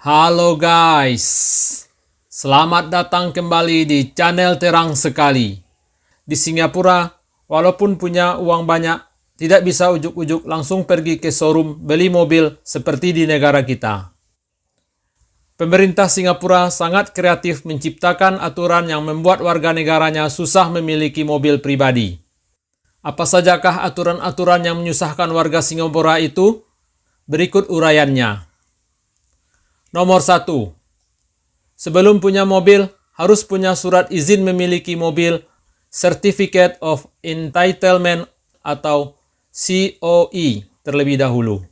Halo guys, selamat datang kembali di channel Terang Sekali. Di Singapura, walaupun punya uang banyak, tidak bisa ujuk-ujuk langsung pergi ke showroom beli mobil seperti di negara kita. Pemerintah Singapura sangat kreatif menciptakan aturan yang membuat warga negaranya susah memiliki mobil pribadi. Apa sajakah aturan-aturan yang menyusahkan warga Singapura itu? Berikut uraiannya. Nomor 1. Sebelum punya mobil, harus punya surat izin memiliki mobil, Certificate of Entitlement atau COE terlebih dahulu,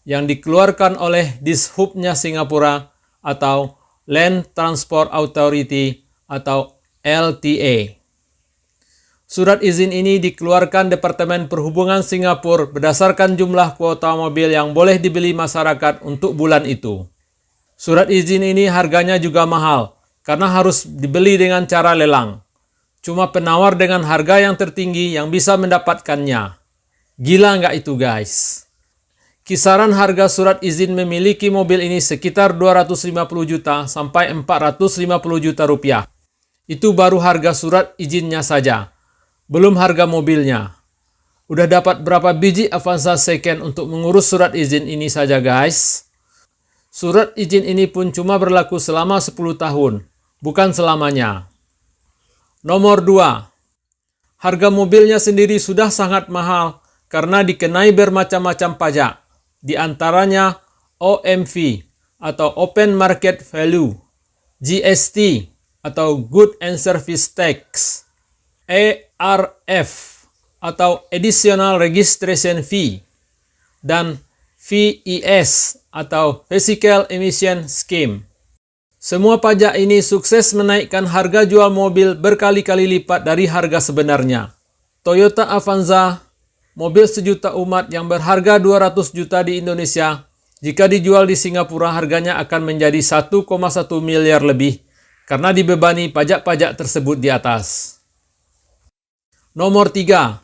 yang dikeluarkan oleh Dishub-nya Singapura atau Land Transport Authority atau LTA. Surat izin ini dikeluarkan Departemen Perhubungan Singapura berdasarkan jumlah kuota mobil yang boleh dibeli masyarakat untuk bulan itu. Surat izin ini harganya juga mahal, karena harus dibeli dengan cara lelang. Cuma penawar dengan harga yang tertinggi yang bisa mendapatkannya. Gila nggak itu guys? Kisaran harga surat izin memiliki mobil ini sekitar 250 juta sampai 450 juta rupiah. Itu baru harga surat izinnya saja, belum harga mobilnya. Udah dapat berapa biji Avanza second untuk mengurus surat izin ini saja guys? Surat izin ini pun cuma berlaku selama 10 tahun, bukan selamanya. Nomor 2. Harga mobilnya sendiri sudah sangat mahal karena dikenai bermacam-macam pajak, di antaranya OMV atau Open Market Value, GST atau Good and Service Tax, ARF atau Additional Registration Fee, dan VES atau Vehicle Emission Scheme. Semua pajak ini sukses menaikkan harga jual mobil berkali-kali lipat dari harga sebenarnya. Toyota Avanza, mobil sejuta umat yang berharga 200 juta di Indonesia, jika dijual di Singapura harganya akan menjadi 1,1 miliar lebih karena dibebani pajak-pajak tersebut di atas. Nomor 3.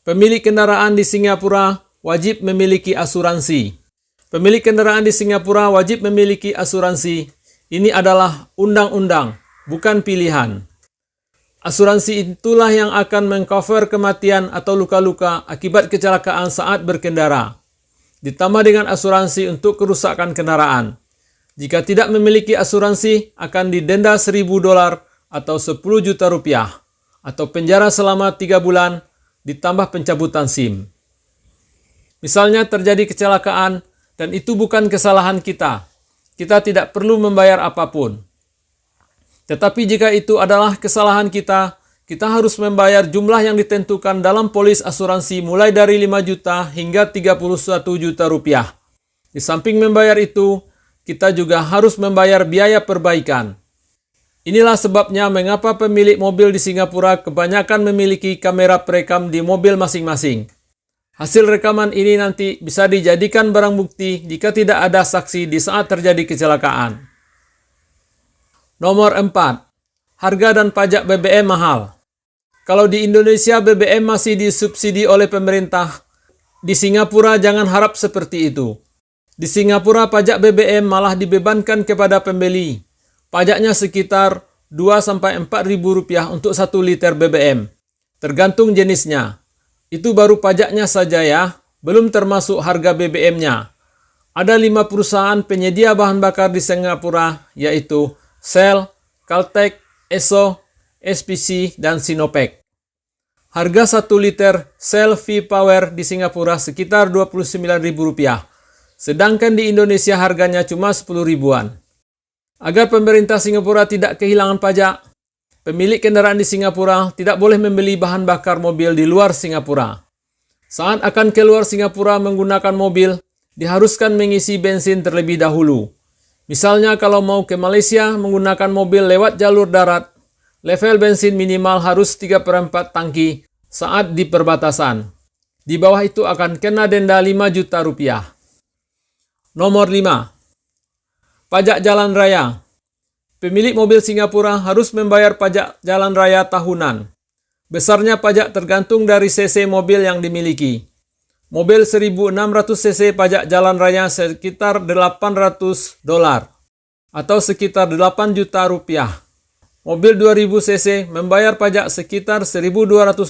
Pemilik kendaraan di Singapura wajib memiliki asuransi. Pemilik kendaraan di Singapura wajib memiliki asuransi. Ini adalah undang-undang, bukan pilihan. Asuransi itulah yang akan mengcover kematian atau luka-luka akibat kecelakaan saat berkendara. Ditambah dengan asuransi untuk kerusakan kendaraan. Jika tidak memiliki asuransi, akan didenda $1.000 atau 10 juta rupiah, atau penjara selama 3 bulan, ditambah pencabutan SIM. Misalnya terjadi kecelakaan, dan itu bukan kesalahan kita. Kita tidak perlu membayar apapun. Tetapi jika itu adalah kesalahan kita, kita harus membayar jumlah yang ditentukan dalam polis asuransi mulai dari 5 juta hingga 31 juta rupiah. Di samping membayar itu, kita juga harus membayar biaya perbaikan. Inilah sebabnya mengapa pemilik mobil di Singapura kebanyakan memiliki kamera perekam di mobil masing-masing. Hasil rekaman ini nanti bisa dijadikan barang bukti jika tidak ada saksi di saat terjadi kecelakaan. Nomor 4. Harga dan pajak BBM mahal. Kalau di Indonesia BBM masih disubsidi oleh pemerintah, di Singapura jangan harap seperti itu. Di Singapura pajak BBM malah dibebankan kepada pembeli. Pajaknya sekitar 2-4 ribu rupiah untuk 1 liter BBM, tergantung jenisnya. Itu baru pajaknya saja ya, belum termasuk harga BBM-nya. Ada 5 perusahaan penyedia bahan bakar di Singapura, yaitu Shell, Caltex, Esso, SPC, dan Sinopec. Harga 1 liter Shell V-Power di Singapura sekitar Rp29.000, sedangkan di Indonesia harganya cuma 10 ribuan. Agar pemerintah Singapura tidak kehilangan pajak, pemilik kendaraan di Singapura tidak boleh membeli bahan bakar mobil di luar Singapura. Saat akan keluar Singapura menggunakan mobil, diharuskan mengisi bensin terlebih dahulu. Misalnya kalau mau ke Malaysia menggunakan mobil lewat jalur darat, level bensin minimal harus 3/4 tangki saat di perbatasan. Di bawah itu akan kena denda 5 juta rupiah. Nomor 5. Pajak jalan raya. Pemilik mobil Singapura harus membayar pajak jalan raya tahunan. Besarnya pajak tergantung dari cc mobil yang dimiliki. Mobil 1600 cc pajak jalan raya sekitar $800. atau sekitar 8 juta rupiah. Mobil 2000 cc membayar pajak sekitar $1.200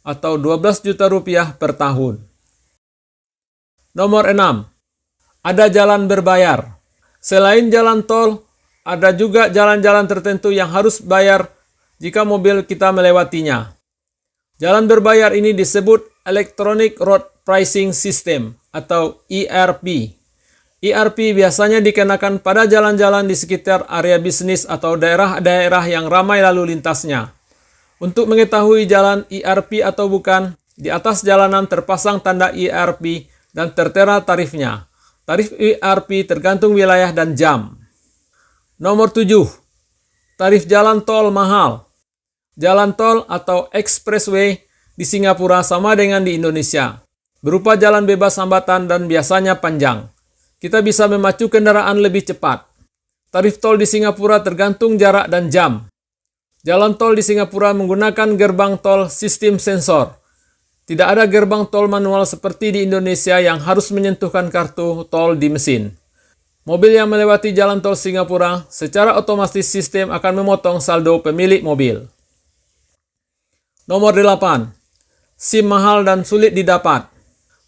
atau 12 juta rupiah per tahun. Nomor 6. Ada jalan berbayar. Selain jalan tol, ada juga jalan-jalan tertentu yang harus bayar jika mobil kita melewatinya. Jalan berbayar ini disebut Electronic Road Pricing System atau ERP. ERP biasanya dikenakan pada jalan-jalan di sekitar area bisnis atau daerah-daerah yang ramai lalu lintasnya. Untuk mengetahui jalan ERP atau bukan, di atas jalanan terpasang tanda ERP dan tertera tarifnya. Tarif ERP tergantung wilayah dan jam. Nomor 7. Tarif jalan tol mahal. Jalan tol atau expressway di Singapura sama dengan di Indonesia, berupa jalan bebas hambatan dan biasanya panjang. Kita bisa memacu kendaraan lebih cepat. Tarif tol di Singapura tergantung jarak dan jam. Jalan tol di Singapura menggunakan gerbang tol sistem sensor. Tidak ada gerbang tol manual seperti di Indonesia yang harus menyentuhkan kartu tol di mesin. Mobil yang melewati jalan tol Singapura, secara otomatis sistem akan memotong saldo pemilik mobil. Nomor 8. SIM mahal dan sulit didapat.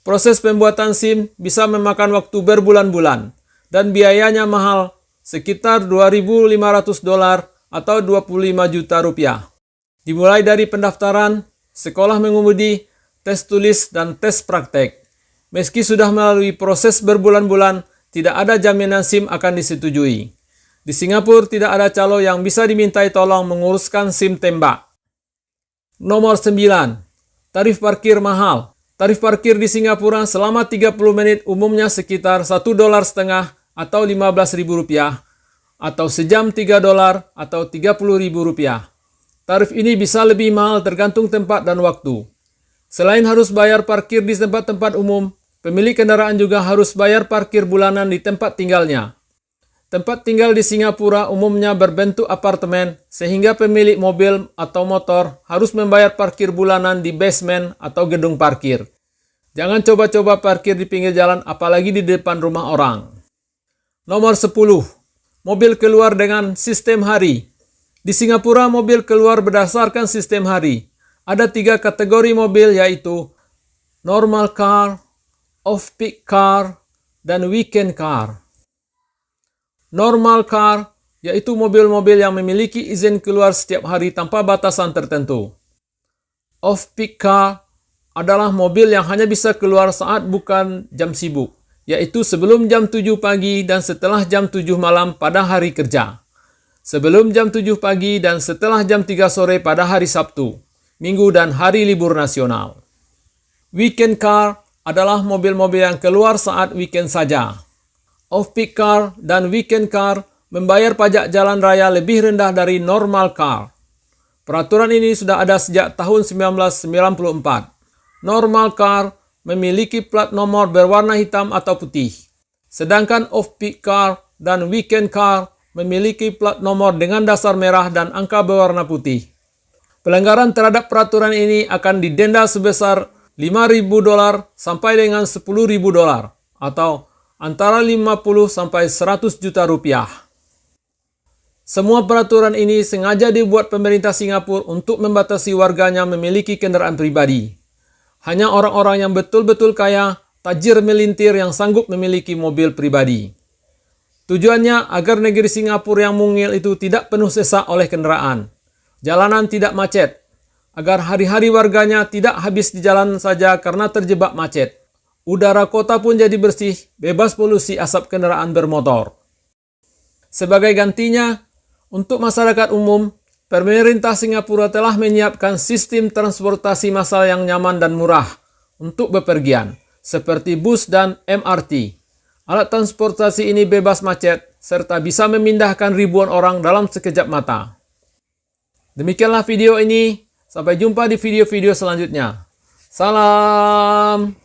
Proses pembuatan SIM bisa memakan waktu berbulan-bulan dan biayanya mahal, sekitar $2.500 atau 25 juta rupiah. Dimulai dari pendaftaran, sekolah mengemudi, tes tulis, dan tes praktek. Meski sudah melalui proses berbulan-bulan, tidak ada jaminan SIM akan disetujui. Di Singapura tidak ada calo yang bisa dimintai tolong menguruskan SIM tembak. Nomor 9. Tarif parkir mahal. Tarif parkir di Singapura selama 30 menit umumnya sekitar $1.50 atau Rp15.000 atau sejam $3 atau Rp30.000. Tarif ini bisa lebih mahal tergantung tempat dan waktu. Selain harus bayar parkir di tempat-tempat umum, pemilik kendaraan juga harus bayar parkir bulanan di tempat tinggalnya. Tempat tinggal di Singapura umumnya berbentuk apartemen, sehingga pemilik mobil atau motor harus membayar parkir bulanan di basement atau gedung parkir. Jangan coba-coba parkir di pinggir jalan, apalagi di depan rumah orang. Nomor 10. Mobil keluar dengan sistem hari. Di Singapura, mobil keluar berdasarkan sistem hari. Ada 3 kategori mobil, yaitu normal car, off-peak car, dan weekend car. Normal car yaitu mobil-mobil yang memiliki izin keluar setiap hari tanpa batasan tertentu. Off-peak car adalah mobil yang hanya bisa keluar saat bukan jam sibuk, yaitu sebelum jam 7 pagi dan setelah jam 7 malam pada hari kerja. Sebelum jam 7 pagi dan setelah jam 3 sore pada hari Sabtu, Minggu, dan hari libur nasional. Weekend car adalah mobil-mobil yang keluar saat weekend saja. Off-peak car dan weekend car membayar pajak jalan raya lebih rendah dari normal car. Peraturan ini sudah ada sejak tahun 1994. Normal car memiliki plat nomor berwarna hitam atau putih, sedangkan off-peak car dan weekend car memiliki plat nomor dengan dasar merah dan angka berwarna putih. Pelanggaran terhadap peraturan ini akan didenda sebesar $5.000 sampai dengan $10.000 atau antara 50 sampai 100 juta rupiah. Semua peraturan ini sengaja dibuat pemerintah Singapura untuk membatasi warganya memiliki kendaraan pribadi. Hanya orang-orang yang betul-betul kaya, tajir melintir yang sanggup memiliki mobil pribadi. Tujuannya agar negeri Singapura yang mungil itu tidak penuh sesak oleh kendaraan. Jalanan tidak macet, agar hari-hari warganya tidak habis di jalan saja karena terjebak macet. Udara kota pun jadi bersih, bebas polusi asap kendaraan bermotor. Sebagai gantinya, untuk masyarakat umum, pemerintah Singapura telah menyiapkan sistem transportasi massal yang nyaman dan murah untuk bepergian, seperti bus dan MRT. Alat transportasi ini bebas macet, serta bisa memindahkan ribuan orang dalam sekejap mata. Demikianlah video ini, sampai jumpa di video-video selanjutnya. Salam!